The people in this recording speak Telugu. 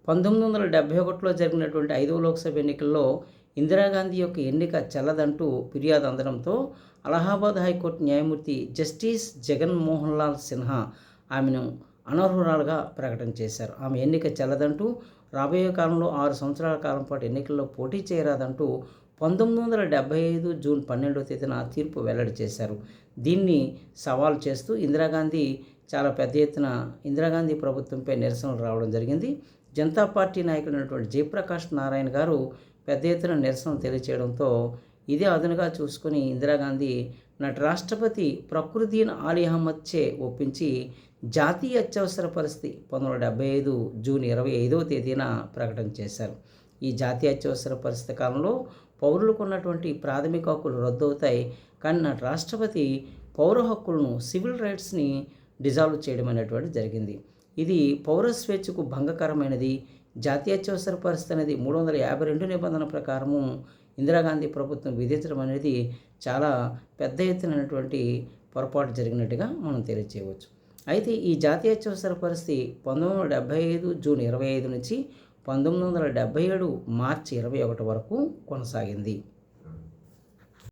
1971లో జరిగినటువంటి 5వ లోక్సభ ఎన్నికల్లో ఇందిరాగాంధీ యొక్క ఎన్నిక చెల్లదంటూ ఫిర్యాదు అందడంతో అలహాబాద్ హైకోర్టు న్యాయమూర్తి జస్టిస్ జగన్మోహన్ లాల్ సిన్హా ఆమెను అనర్హురాలుగా ప్రకటన చేశారు. ఆమె ఎన్నిక చెల్లదంటూ రాబోయే కాలంలో 6 సంవత్సరాల కాలం పాటు ఎన్నికల్లో పోటీ చేయరాదంటూ 1975 జూన్ 12వ తేదీన తీర్పు వెల్లడి చేశారు. దీన్ని సవాల్ చేస్తూ చాలా పెద్ద ఎత్తున ఇందిరాగాంధీ ప్రభుత్వంపై నిరసనలు రావడం జరిగింది. జనతా పార్టీ నాయకుడైనటువంటి జయప్రకాష్ నారాయణ గారు పెద్ద ఎత్తున నిరసన తెలియచేయడంతో ఇదే అదునుగా చూసుకుని ఇందిరాగాంధీ నాటి రాష్ట్రపతి ప్రకృతిన్ ఆలీ అహ్మద్ చే ఒప్పించి జాతీయ అత్యవసర పరిస్థితి 1975 జూన్ 25వ తేదీన ప్రకటన చేశారు. ఈ జాతీయ అత్యవసర పరిస్థితి కాలంలో పౌరులకు ఉన్నటువంటి ప్రాథమిక హక్కులు రద్దు అవుతాయి. కానీ నాటి రాష్ట్రపతి పౌర హక్కులను, సివిల్ రైట్స్ని డిజాల్వ్ చేయడం అనేటువంటిది జరిగింది. ఇది పౌర స్వేచ్ఛకు భంగకరమైనది. జాతీయ అత్యవసర పరిస్థితి అనేది 352 నిబంధన ప్రకారము ఇందిరాగాంధీ ప్రభుత్వం విధించడం అనేది చాలా పెద్ద ఎత్తునటువంటి పొరపాటు జరిగినట్టుగా మనం తెలియజేయవచ్చు. అయితే ఈ జాతీయ అత్యవసర పరిస్థితి 1975 జూన్ 25 నుంచి 1977 మార్చి 21 వరకు కొనసాగింది.